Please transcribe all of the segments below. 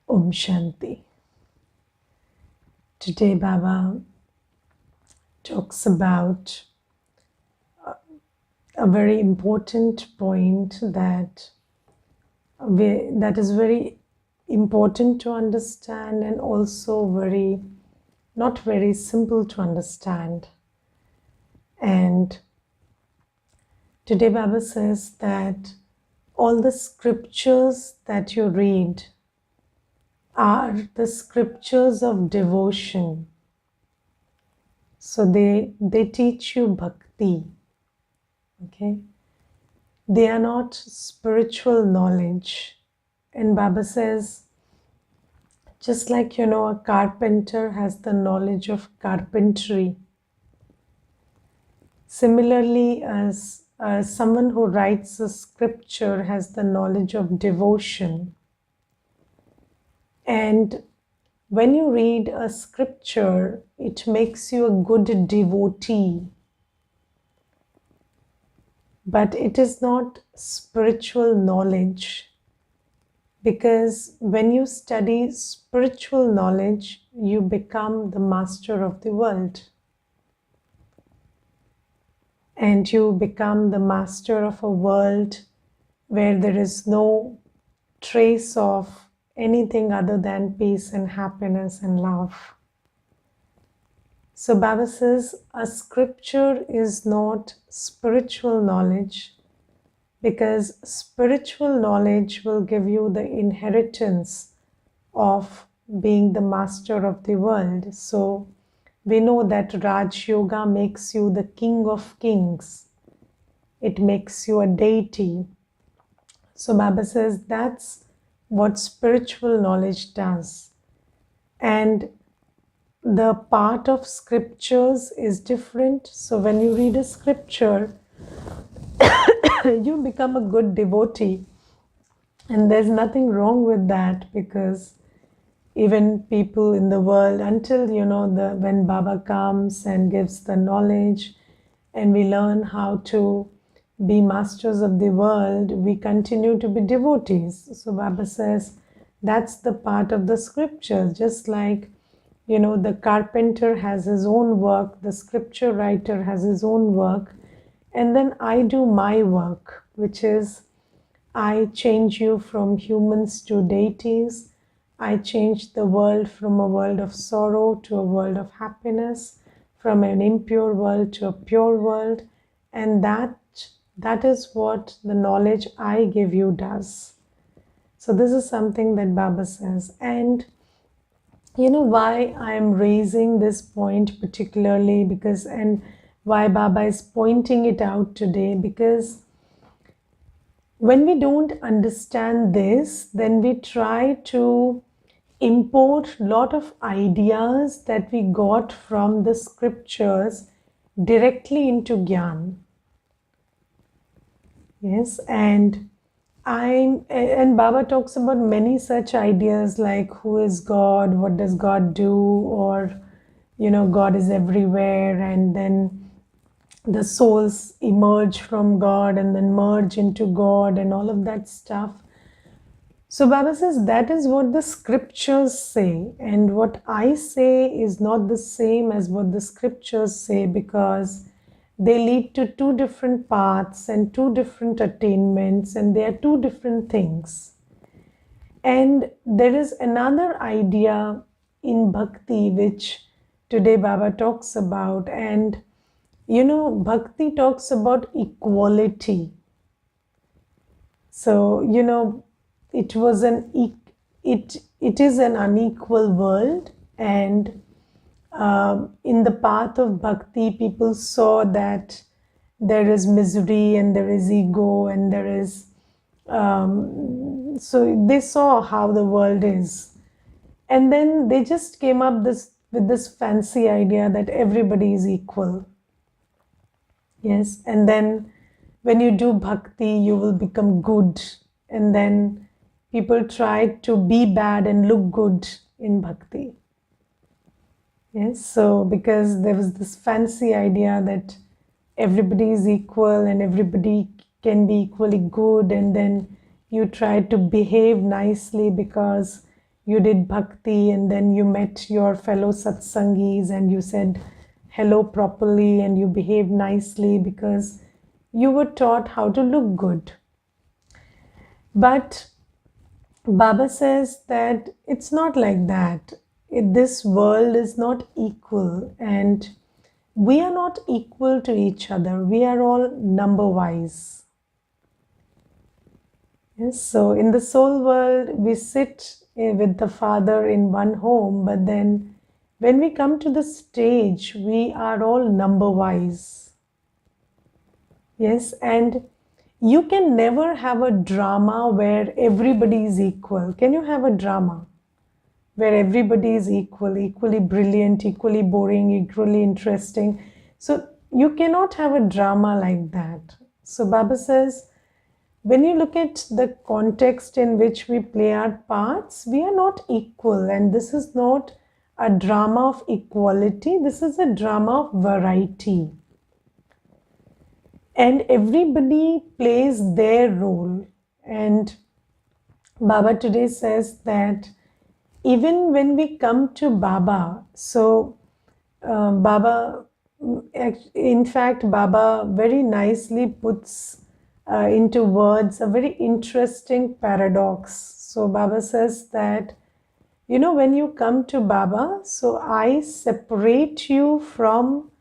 Om Shanti. Today, Baba talks about a very important point that is very important to understand and also not very simple to understand. And today, Baba says that all the scriptures that you read are the scriptures of devotion. So they teach you bhakti. Okay, they are not spiritual knowledge. And Baba says, just like a carpenter has the knowledge of carpentry, similarly as someone who writes a scripture has the knowledge of devotion. And when you read a scripture, it makes you a good devotee. But it is not spiritual knowledge, because when you study spiritual knowledge, you become the master of the world. And you become the master of a world where there is no trace of anything other than peace and happiness and love. So Baba says a scripture is not spiritual knowledge, because spiritual knowledge will give you the inheritance of being the master of the world. So we know that Raj Yoga makes you the king of kings. It makes you a deity. So Baba says that's what spiritual knowledge does. And the part of scriptures is different. So when you read a scripture, you become a good devotee. And there's nothing wrong with that, because even people in the world, until when Baba comes and gives the knowledge and we learn how to be masters of the world, we continue to be devotees. So Baba says that's the part of the scripture. Just like the carpenter has his own work, the scripture writer has his own work, and then I do my work, which is I change you from humans to deities. I change the world from a world of sorrow to a world of happiness, from an impure world to a pure world. And that is what the knowledge I give you does. So this is something that Baba says. And why I am raising this point particularly, and why Baba is pointing it out today, because when we don't understand this, then we try to import a lot of ideas that we got from the scriptures directly into Gyan. Yes, and Baba talks about many such ideas like who is God, what does God do, or God is everywhere, and then the souls emerge from God and then merge into God and all of that stuff. So Baba says that is what the scriptures say, and what I say is not the same as what the scriptures say, because they lead to two different paths and two different attainments, and they are two different things. And there is another idea in bhakti which today Baba talks about, and bhakti talks about equality. So it is an unequal world, and in the path of bhakti, people saw that there is misery and there is ego and there is so they saw how the world is, and then they just came up with this fancy idea that everybody is equal. Yes, and then when you do bhakti, you will become good, and then people try to be bad and look good in bhakti. Yes, so because there was this fancy idea that everybody is equal and everybody can be equally good, and then you try to behave nicely because you did bhakti, and then you met your fellow satsangis and you said hello properly and you behaved nicely because you were taught how to look good. But Baba says that it's not like that. This world is not equal, and we are not equal to each other. We are all number wise. Yes, so in the soul world, we sit with the Father in one home, but then when we come to the stage, we are all number wise. Yes, and you can never have a drama where everybody is equal. Can you have a drama where everybody is equal, equally brilliant, equally boring, equally interesting? So you cannot have a drama like that. So Baba says, when you look at the context in which we play our parts, we are not equal, and this is not a drama of equality, this is a drama of variety. And everybody plays their role. And Baba today says that even when we come to Baba, so Baba, in fact, Baba very nicely puts into words a very interesting paradox. So Baba says that, you know, when you come to Baba, so I separate you from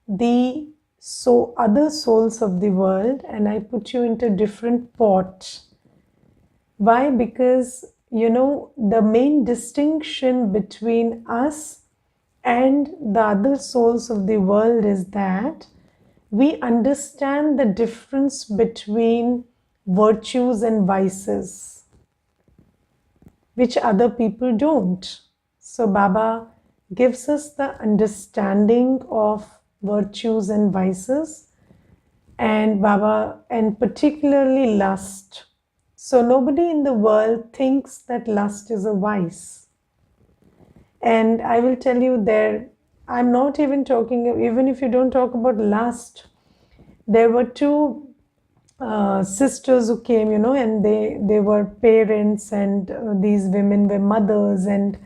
the other souls of the world and I put you into different pot. Why? Because, you know, the main distinction between us and the other souls of the world is that we understand the difference between virtues and vices, which other people don't. So Baba gives us the understanding of virtues and vices, and Baba, and particularly lust. So nobody in the world thinks that lust is a vice. And I will tell you there, I'm not even talking, even if you don't talk about lust, there were two sisters who came, you know, and they were parents, and these women were mothers, and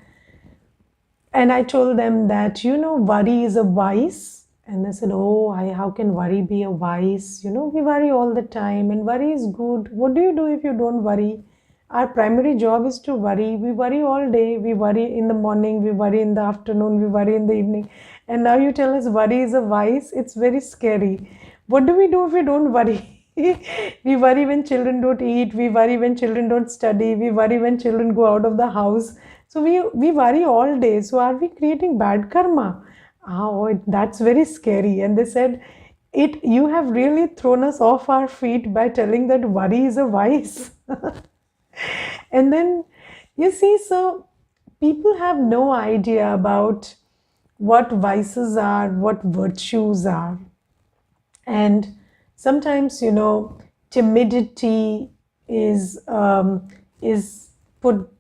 I told them that, you know, worry is a vice. And they said, oh, how can worry be a vice? You know, we worry all the time and worry is good. What do you do if you don't worry? Our primary job is to worry. We worry all day. We worry in the morning, we worry in the afternoon, we worry in the evening. And now you tell us worry is a vice. It's very scary. What do we do if we don't worry? We worry when children don't eat. We worry when children don't study. We worry when children go out of the house. So we worry all day. So are we creating bad karma? Oh, that's very scary. And they said, you have really thrown us off our feet by telling that worry is a vice. And then you see, so people have no idea about what vices are, what virtues are. And sometimes, you know, timidity is put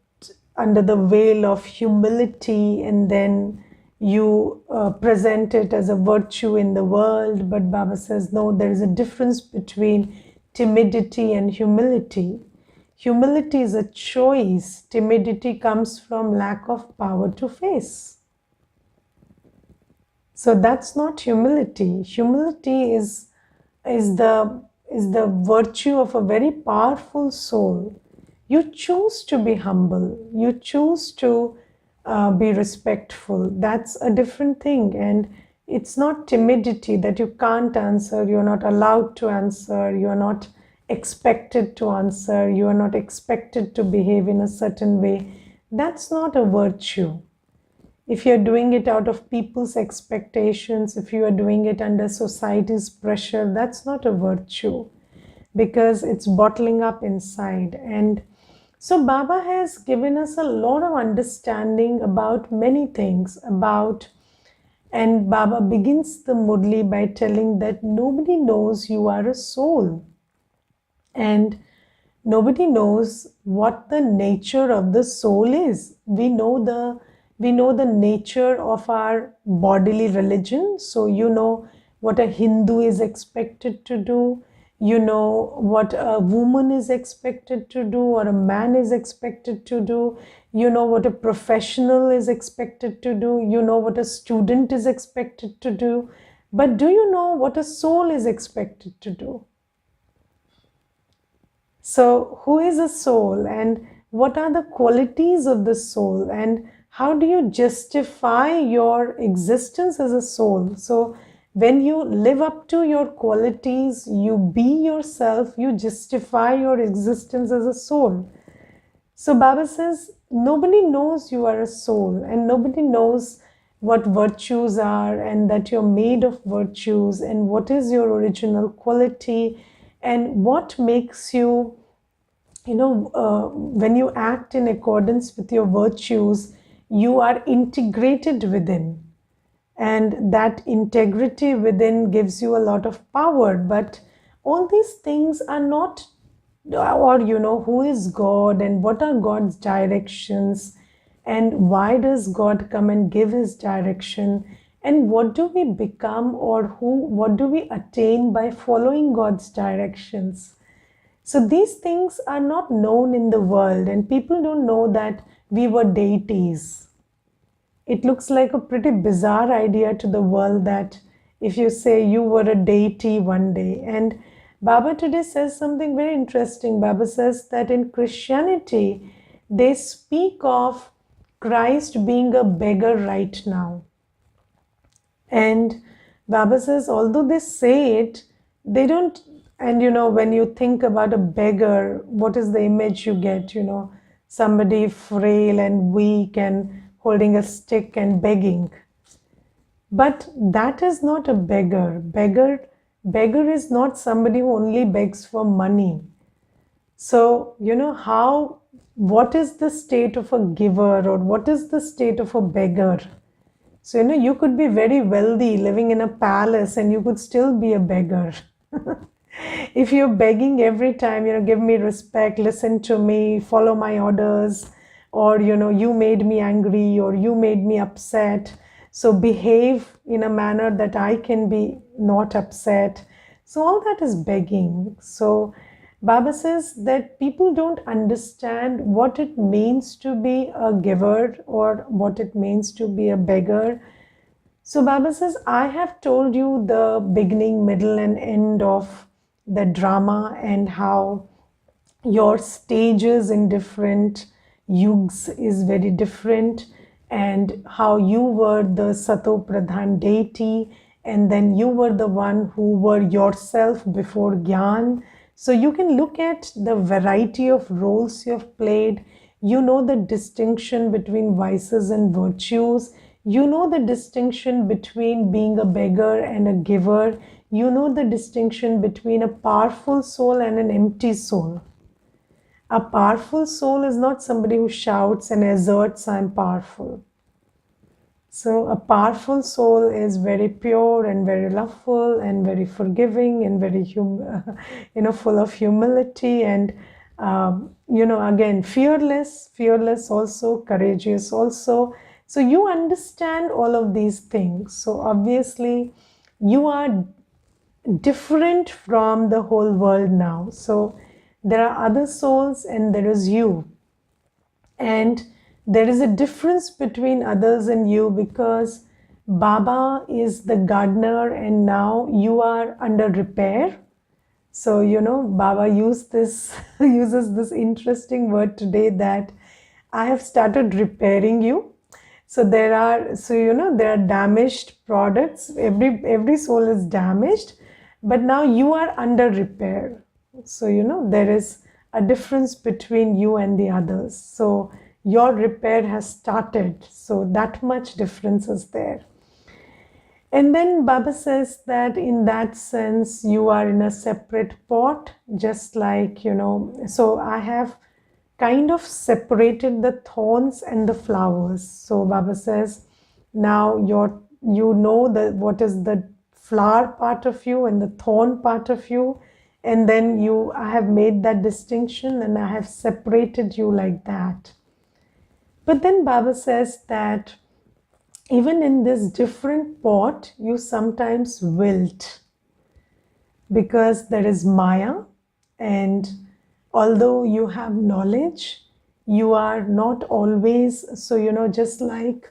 under the veil of humility, and then you present it as a virtue in the world. But Baba says, no, there is a difference between timidity and humility. Humility is a choice. Timidity comes from lack of power to face. So that's not humility. Humility is the virtue of a very powerful soul. You choose to be humble. You choose to be respectful. That's a different thing. And it's not timidity that you can't answer, you're not allowed to answer, you're not expected to answer, you are not expected to behave in a certain way. That's not a virtue. If you're doing it out of people's expectations, if you are doing it under society's pressure, that's not a virtue, because it's bottling up inside. And so Baba has given us a lot of understanding about many things, and Baba begins the Murli by telling that nobody knows you are a soul. And nobody knows what the nature of the soul is. We know the nature of our bodily religion. So you know what a Hindu is expected to do. You know what a woman is expected to do or a man is expected to do. You know what a professional is expected to do. You know what a student is expected to do. But do you know what a soul is expected to do? So, who is a soul, and what are the qualities of the soul, and how do you justify your existence as a soul? So, when you live up to your qualities, you be yourself, you justify your existence as a soul. So, Baba says, nobody knows you are a soul, and nobody knows what virtues are, and that you're made of virtues, and what is your original quality, and what makes you, when you act in accordance with your virtues, you are integrated within. And that integrity within gives you a lot of power. But all these things are not, or who is God and what are God's directions, and why does God come and give his direction, and what do we become, or what do we attain by following God's directions. So these things are not known in the world, and people don't know that we were deities. It looks like a pretty bizarre idea to the world that if you say you were a deity one day. And Baba today says something very interesting. Baba says that in Christianity, they speak of Christ being a beggar right now. And Baba says, although they say it, they don't. And when you think about a beggar, what is the image you get? Somebody frail and weak and holding a stick and begging. But that is not a beggar. Beggar is not somebody who only begs for money. So, what is the state of a giver, or what is the state of a beggar? So, you could be very wealthy living in a palace and you could still be a beggar. If you're begging every time, give me respect, listen to me, follow my orders, or, you made me angry or you made me upset. So behave in a manner that I can be not upset. So all that is begging. So Baba says that people don't understand what it means to be a giver or what it means to be a beggar. So Baba says, I have told you the beginning, middle, and end of the drama, and how your stages in different yugs is very different, and how you were the Sato Pradhan deity, and then you were the one who were yourself before Gyan. So you can look at the variety of roles you have played. You know the distinction between vices and virtues. You know the distinction between being a beggar and a giver. You know the distinction between a powerful soul and an empty soul. A powerful soul is not somebody who shouts and asserts, I'm powerful. So a powerful soul is very pure and very loveful and very forgiving and very full of humility and again fearless also, courageous also. So you understand all of these things. So obviously you are different from the whole world now. So there are other souls and there is you. And there is a difference between others and you, because Baba is the gardener and now you are under repair. So, Baba uses this interesting word today, that I have started repairing you. So there are damaged products. Every soul is damaged, but now you are under repair. So, there is a difference between you and the others. So your repair has started. So that much difference is there. And then Baba says that in that sense, you are in a separate pot, just like, so I have kind of separated the thorns and the flowers. So Baba says, now what is the flower part of you and the thorn part of you. And then I have made that distinction and I have separated you like that. But then Baba says that even in this different pot, you sometimes wilt. because there is Maya, and although you have knowledge, you are not always, so just like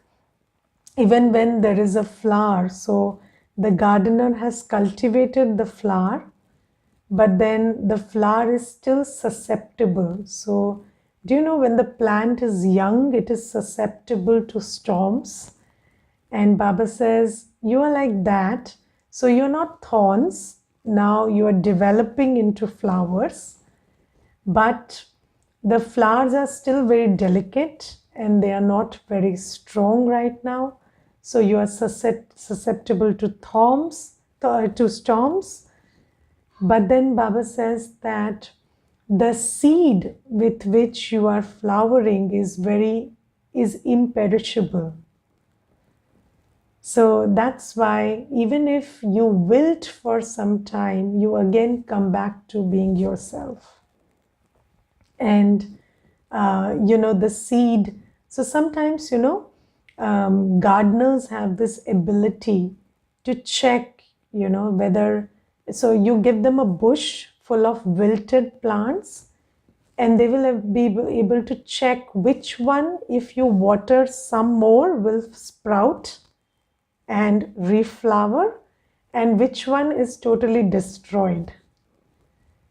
even when there is a flower, so the gardener has cultivated the flower, but then the flower is still susceptible. So, do you know when the plant is young, it is susceptible to storms? And Baba says, you are like that. So, you're not thorns. Now you are developing into flowers, but the flowers are still very delicate and they are not very strong right now. So, you are susceptible to storms. But then Baba says that the seed with which you are flowering is imperishable. So that's why even if you wilt for some time, you again come back to being yourself. And the seed. So sometimes gardeners have this ability to check whether, so you give them a bush full of wilted plants and they will be able to check which one, if you water some more, will sprout and reflower, and which one is totally destroyed.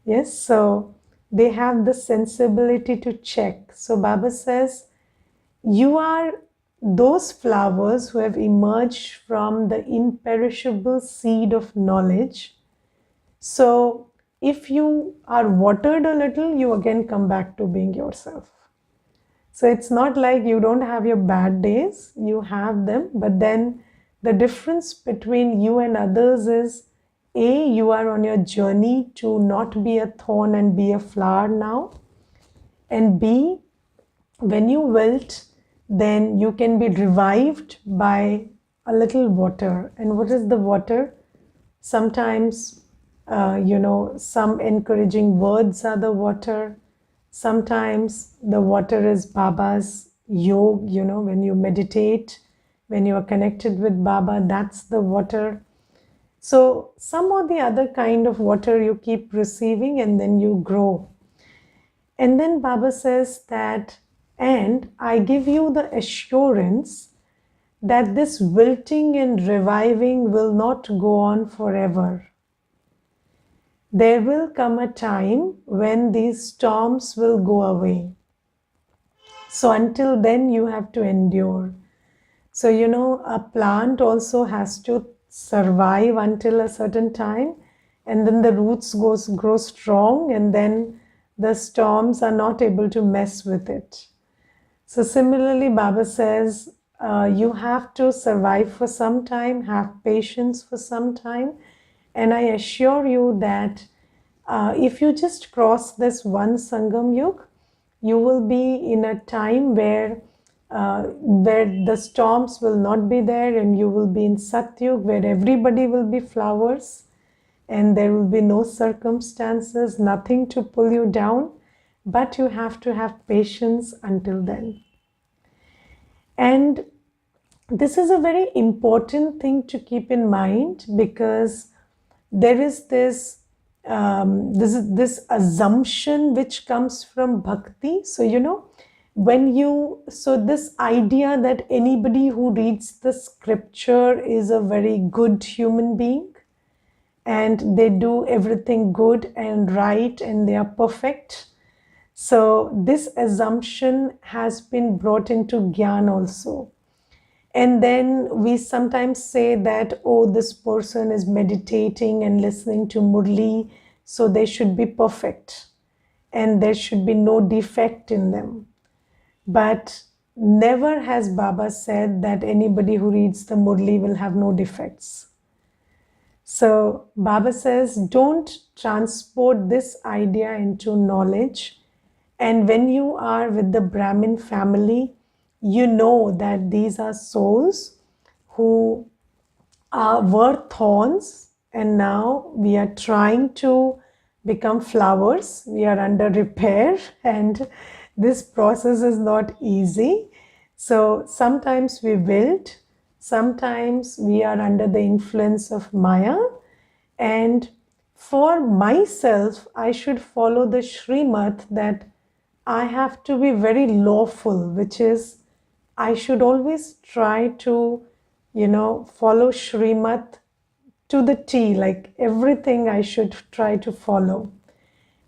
Yes, so they have the sensibility to check. So Baba says, you are those flowers who have emerged from the imperishable seed of knowledge. So if you are watered a little, you again come back to being yourself. So it's not like you don't have your bad days, you have them, but then the difference between you and others is, A, you are on your journey to not be a thorn and be a flower now, and B, when you wilt, then you can be revived by a little water. And what is the water? Sometimes, some encouraging words are the water. Sometimes the water is Baba's yoga, when you meditate, when you are connected with Baba, that's the water. So some or the other kind of water you keep receiving and then you grow. And then Baba says that, and I give you the assurance that this wilting and reviving will not go on forever. There will come a time when these storms will go away. So until then, you have to endure. So, a plant also has to survive until a certain time, and then the roots grow strong, and then the storms are not able to mess with it. So similarly, Baba says, you have to survive for some time, have patience for some time, and I assure you that if you just cross this one Sangam Yug, you will be in a time where the storms will not be there, and you will be in Satyug where everybody will be flowers and there will be no circumstances, nothing to pull you down, but you have to have patience until then. And this is a very important thing to keep in mind, because there is this assumption which comes from bhakti. So this idea that anybody who reads the scripture is a very good human being and they do everything good and right and they are perfect. So this assumption has been brought into Gyan also. And then we sometimes say that, oh, this person is meditating and listening to Murli, so they should be perfect and there should be no defect in them. But never has Baba said that anybody who reads the Murli will have no defects. So Baba says, don't transport this idea into knowledge. And when you are with the Brahmin family, you know that these are souls who were thorns, and now we are trying to become flowers. We are under repair, and this process is not easy. So sometimes we wilt, sometimes we are under the influence of Maya, and For myself, I should follow the Srimad, that I have to be very lawful, which is I should always try to, follow Srimad to the T, like everything I should try to follow.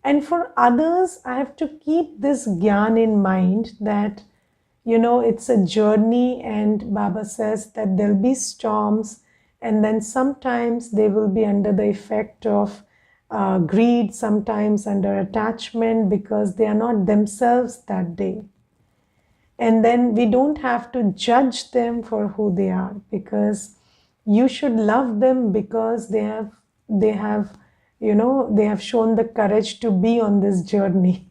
And for others, I have to keep this gyan in mind that, it's a journey, and Baba says that there'll be storms, and then sometimes they will be under the effect of greed, sometimes under attachment because they are not themselves that day. And then we don't have to judge them for who they are, because you should love them because they have they have shown the courage to be on this journey.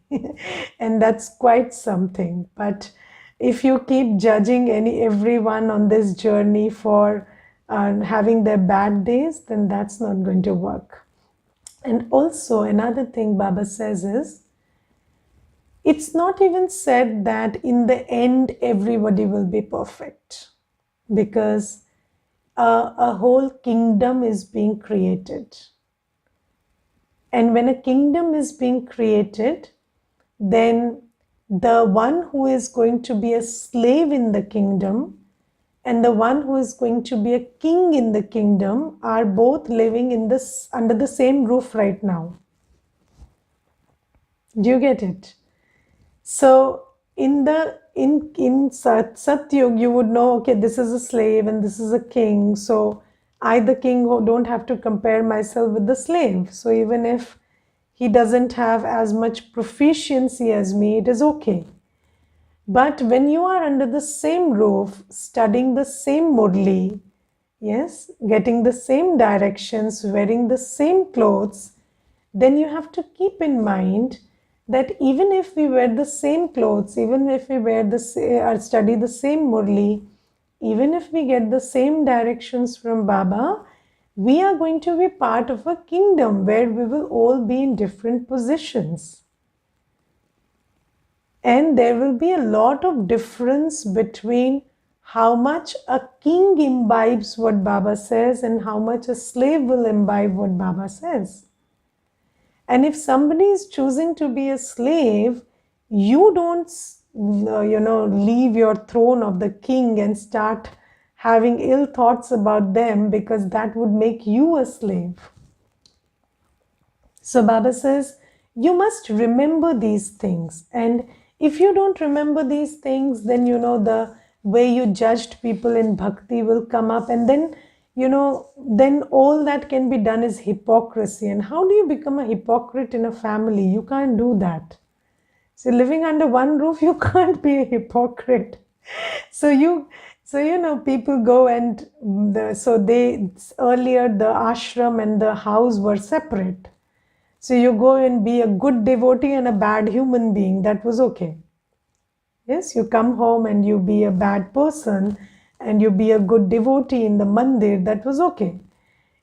And that's quite something. But if you keep judging everyone on this journey for having their bad days, then that's not going to work. And also another thing Baba says is, it's not even said that in the end everybody will be perfect, because a whole kingdom is being created. And when a kingdom is being created, then the one who is going to be a slave in the kingdom and the one who is going to be a king in the kingdom are both living in this under the same roof right now. Do you get it? So in Satyug, you would know, okay, this is a slave and this is a king. So I, the king, who don't have to compare myself with the slave. So even if he doesn't have as much proficiency as me, it is okay. But when you are under the same roof, studying the same murli, yes, getting the same directions, wearing the same clothes, then you have to keep in mind that even if we wear the same clothes, even if we wear or study the same murli, even if we get the same directions from Baba, we are going to be part of a kingdom where we will all be in different positions. And there will be a lot of difference between how much a king imbibes what Baba says and how much a slave will imbibe what Baba says. And if somebody is choosing to be a slave, you don't, leave your throne of the king and start having ill thoughts about them, because that would make you a slave. So Baba says, you must remember these things. And if you don't remember these things, then, the way you judged people in bhakti will come up. And then, then all that can be done is hypocrisy. And how do you become a hypocrite in a family? You can't do that. So living under one roof, you can't be a hypocrite. So people go and earlier the ashram and the house were separate. So you go and be a good devotee and a bad human being. That was okay. Yes, you come home and you be a bad person and you be a good devotee in the mandir. That was okay.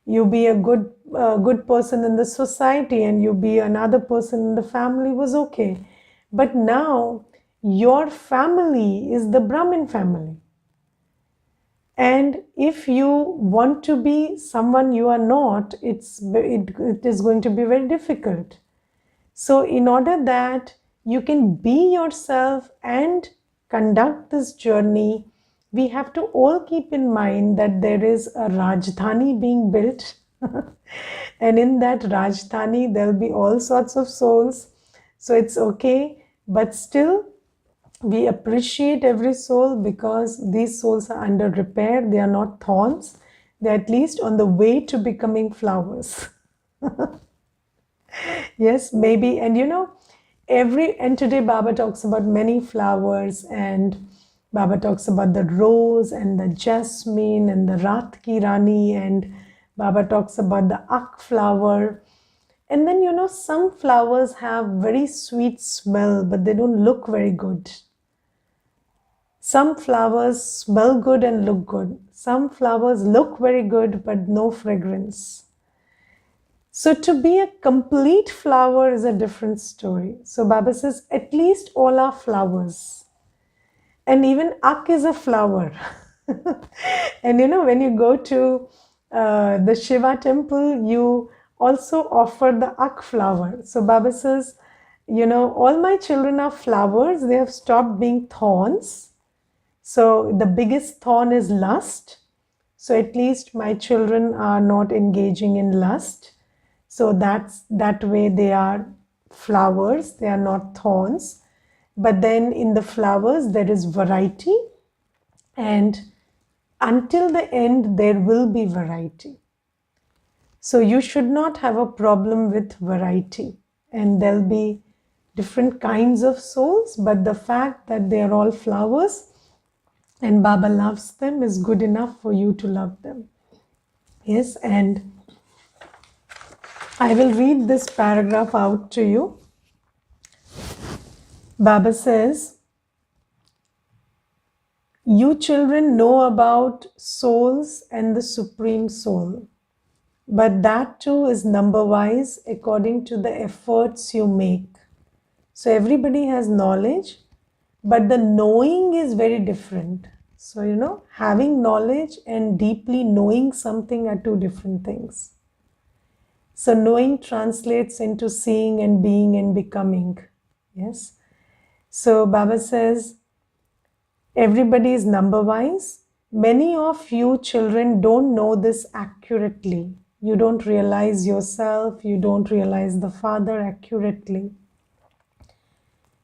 You be a good person in the society and you be another person in the family was okay. But now your family is the Brahmin family. And if you want to be someone you are not, it is going to be very difficult. So in order that you can be yourself and conduct this journey, we have to all keep in mind that there is a Rajdhani being built. And in that Rajdhani, there will be all sorts of souls. So it's okay, but still we appreciate every soul, because these souls are under repair. They are not thorns. They're at least on the way to becoming flowers. Yes, maybe. And and today Baba talks about many flowers, and Baba talks about the rose and the jasmine and the Rat Ki Rani, and Baba talks about the Ak flower. And then, some flowers have very sweet smell, but they don't look very good. Some flowers smell good and look good. Some flowers look very good, but no fragrance. So to be a complete flower is a different story. So Baba says, at least all are flowers. And even Ak is a flower. And when you go to the Shiva temple, you also offer the ak flower. So Baba says, all my children are flowers, they have stopped being thorns. So the biggest thorn is lust. So at least my children are not engaging in lust. So that way they are flowers, they are not thorns. But then in the flowers there is variety, and until the end there will be variety. So you should not have a problem with variety, and there'll be different kinds of souls, but the fact that they are all flowers and Baba loves them is good enough for you to love them. Yes, and I will read this paragraph out to you. Baba says, you children know about souls and the Supreme Soul, but that too is number-wise according to the efforts you make. So everybody has knowledge, but the knowing is very different. So, having knowledge and deeply knowing something are two different things. So knowing translates into seeing and being and becoming. Yes. So Baba says, everybody is number-wise. Many of you children don't know this accurately. You don't realize yourself. You don't realize the Father accurately.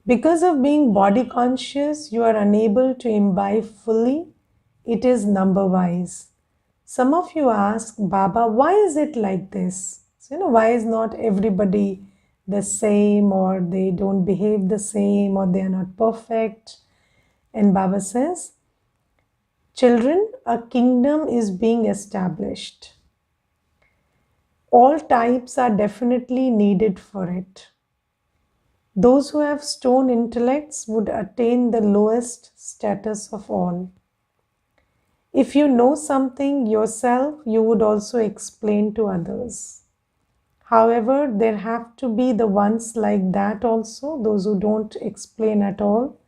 Because of being body conscious, you are unable to imbibe fully. It is number-wise. Some of you ask, Baba, why is it like this? So, why is not everybody the same, or they don't behave the same, or they are not perfect? And Baba says, children, a kingdom is being established. All types are definitely needed for it. Those who have stone intellects would attain the lowest status of all. If you know something yourself, you would also explain to others. However, there have to be the ones like that also, those who don't explain at all.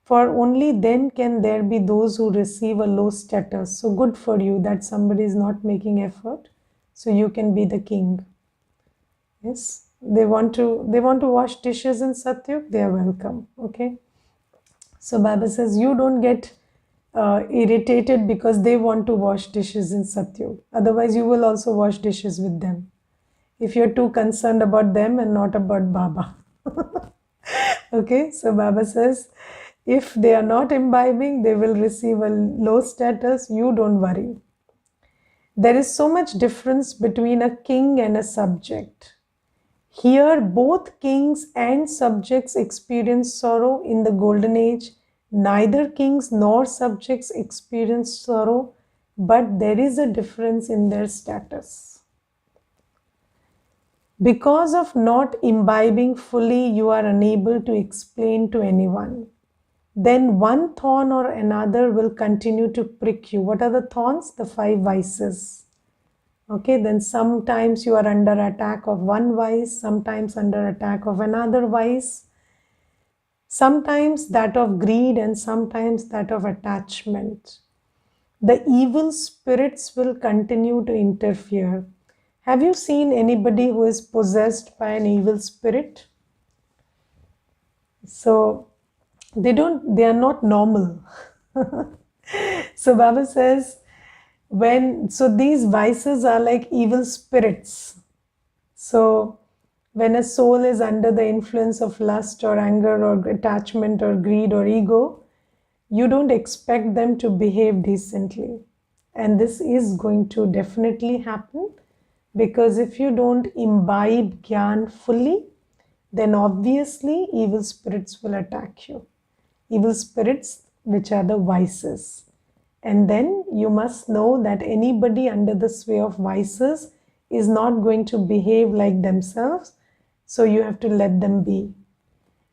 For only then can there be those who receive a low status. So good for you that somebody is not making effort, so you can be the king. Yes, they want to wash dishes in Satyug, they are welcome. Okay. So Baba says, you don't get irritated because they want to wash dishes in Satyug. Otherwise, you will also wash dishes with them, if you're too concerned about them and not about Baba. Okay, so Baba says, if they are not imbibing, they will receive a low status. You don't worry. There is so much difference between a king and a subject. Here, both kings and subjects experience sorrow in the golden age. Neither kings nor subjects experience sorrow, but there is a difference in their status. Because of not imbibing fully, you are unable to explain to anyone. Then one thorn or another will continue to prick you. What are the thorns? The 5 vices. Okay, then sometimes you are under attack of one vice, sometimes under attack of another vice, sometimes that of greed and sometimes that of attachment. The evil spirits will continue to interfere. Have you seen anybody who is possessed by an evil spirit? So they are not normal. So Baba says, these vices are like evil spirits. So when a soul is under the influence of lust or anger or attachment or greed or ego, you don't expect them to behave decently. And this is going to definitely happen, because if you don't imbibe Gyan fully, then obviously evil spirits will attack you. Evil spirits, which are the vices. And then you must know that anybody under the sway of vices is not going to behave like themselves. So you have to let them be.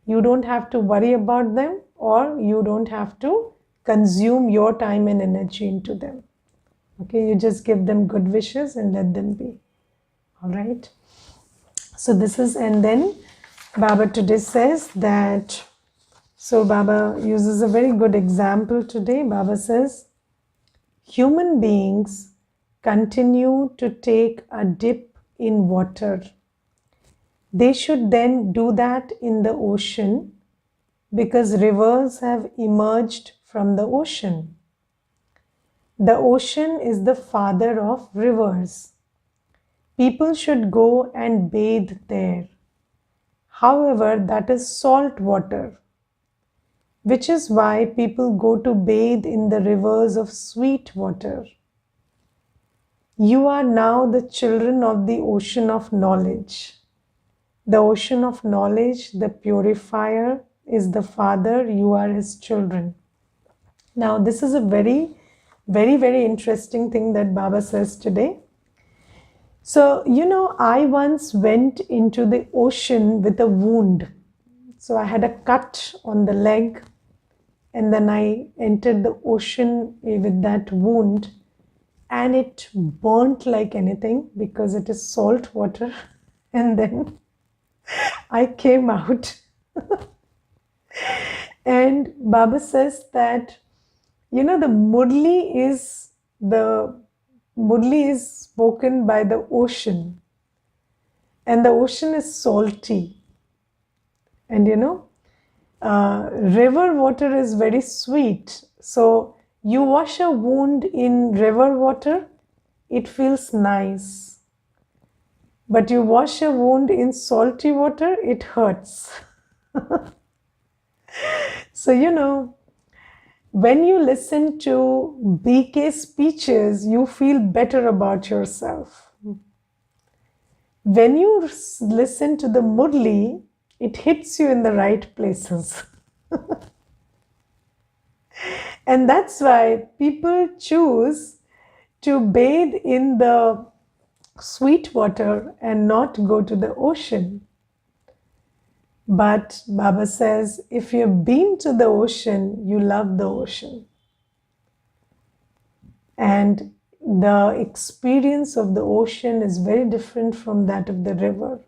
You don't have to worry about them, or you don't have to consume your time and energy into them. Okay, you just give them good wishes and let them be. All right. So this is, and then Baba today says that, so Baba uses a very good example today. Baba says, human beings continue to take a dip in water. They should then do that in the ocean because rivers have emerged from the ocean. The ocean is the father of rivers. People should go and bathe there. However, that is salt water, which is why people go to bathe in the rivers of sweet water. You are now the children of the ocean of knowledge. The ocean of knowledge, the purifier, is the Father. You are His children. Now, this is a very, very interesting thing that Baba says today. So, I once went into the ocean with a wound. So, I had a cut on the leg, and then I entered the ocean with that wound, and it burnt like anything because it is salt water. And then I came out. And Baba says that, the Murli is spoken by the ocean, and the ocean is salty. And river water is very sweet. So you wash a wound in river water, it feels nice. But you wash a wound in salty water, it hurts. So, when you listen to BK speeches, you feel better about yourself. When you listen to the Murli, it hits you in the right places. And that's why people choose to bathe in the sweet water and not go to the ocean. But Baba says, if you've been to the ocean, you love the ocean. And the experience of the ocean is very different from that of the river.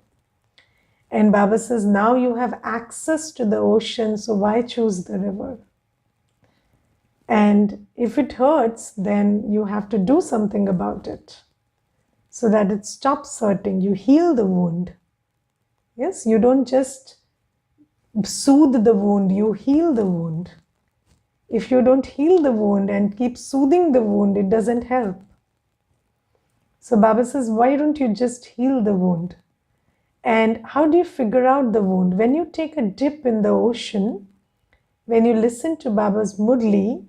And Baba says, now you have access to the ocean, so why choose the river? And if it hurts, then you have to do something about it so that it stops hurting. You heal the wound. Yes, you don't just soothe the wound, you heal the wound. If you don't heal the wound and keep soothing the wound, it doesn't help. So Baba says, why don't you just heal the wound? And how do you figure out the wound? When you take a dip in the ocean, when you listen to Baba's Murli,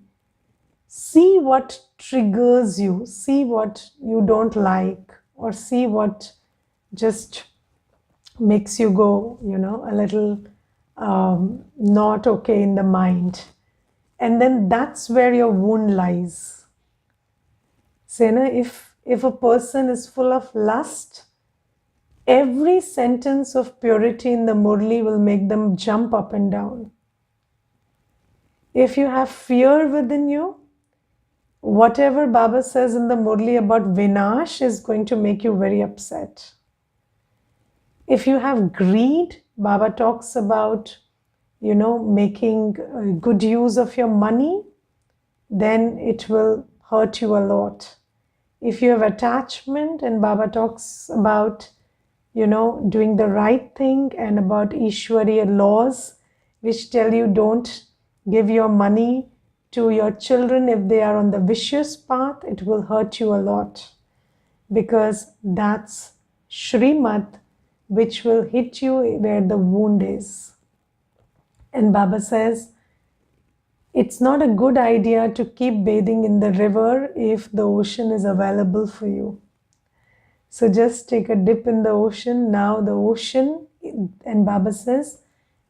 see what triggers you, see what you don't like, or see what just makes you go, a little not okay in the mind. And then that's where your wound lies. So, if a person is full of lust, every sentence of purity in the Murli will make them jump up and down. If you have fear within you, whatever Baba says in the Murli about Vinash is going to make you very upset. If you have greed, Baba talks about, making good use of your money, then it will hurt you a lot. If you have attachment, and Baba talks about, doing the right thing and about Ishwariya laws, which tell you don't give your money to your children if they are on the vicious path, it will hurt you a lot because that's Shrimad, which will hit you where the wound is. And Baba says, it's not a good idea to keep bathing in the river if the ocean is available for you. So just take a dip in the ocean. Now the ocean, and Baba says,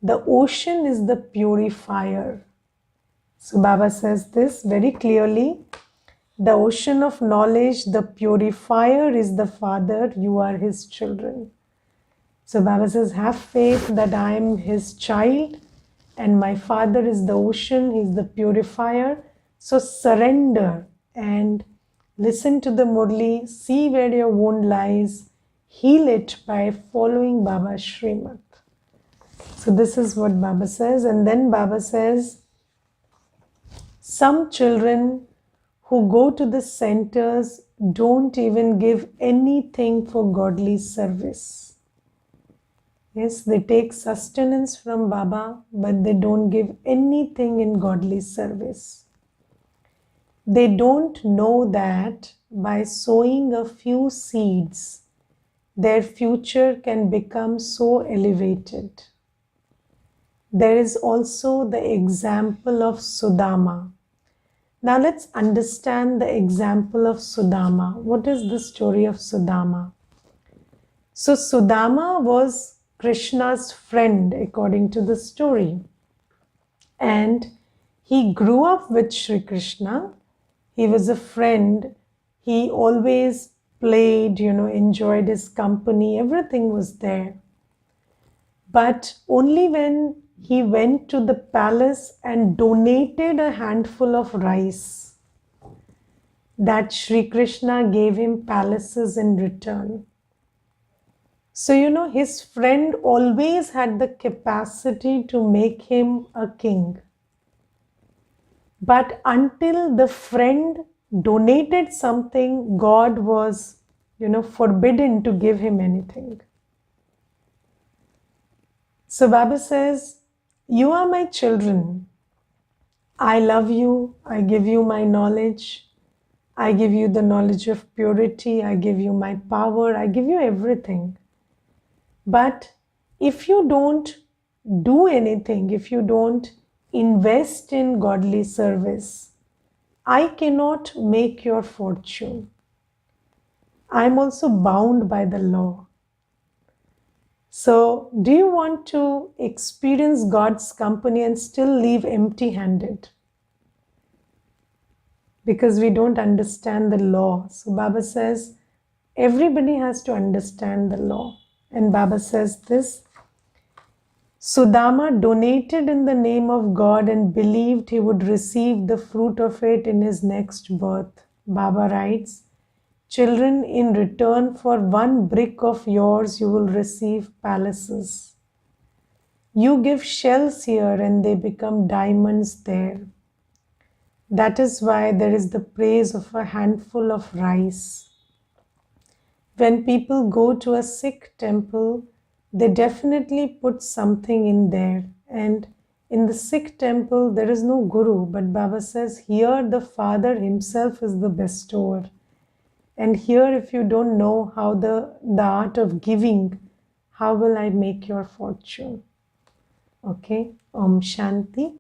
the ocean is the purifier. So Baba says this very clearly. The ocean of knowledge, the purifier is the Father. You are His children. So Baba says, have faith that I am His child and my Father is the ocean. He is the purifier. So surrender and listen to the Murli. See where your wound lies. Heal it by following Baba's Srimad. So this is what Baba says. And then Baba says, some children who go to the centers don't even give anything for godly service. Yes, they take sustenance from Baba, but they don't give anything in godly service. They don't know that by sowing a few seeds, their future can become so elevated. There is also the example of Sudama. Now let's understand the example of Sudama. What is the story of Sudama? So Sudama was Krishna's friend according to the story. And he grew up with Sri Krishna. He was a friend. He always played, enjoyed his company. Everything was there. But only when he went to the palace and donated a handful of rice, that Sri Krishna gave him palaces in return. So, his friend always had the capacity to make him a king. But until the friend donated something, God was, forbidden to give him anything. So Baba says, you are my children. I love you. I give you my knowledge. I give you the knowledge of purity. I give you my power. I give you everything. But if you don't do anything, if you don't invest in godly service, I cannot make your fortune. I am also bound by the law. So, do you want to experience God's company and still leave empty-handed? Because we don't understand the law. So, Baba says, everybody has to understand the law. And Baba says this, Sudama donated in the name of God and believed he would receive the fruit of it in his next birth. Baba writes, children, in return for one brick of yours, you will receive palaces. You give shells here and they become diamonds there. That is why there is the praise of a handful of rice. When people go to a Sikh temple, they definitely put something in there. And in the Sikh temple, there is no guru, but Baba says, here the Father himself is the bestower. And here, if you don't know how the art of giving, how will I make your fortune? Okay, Om Shanti.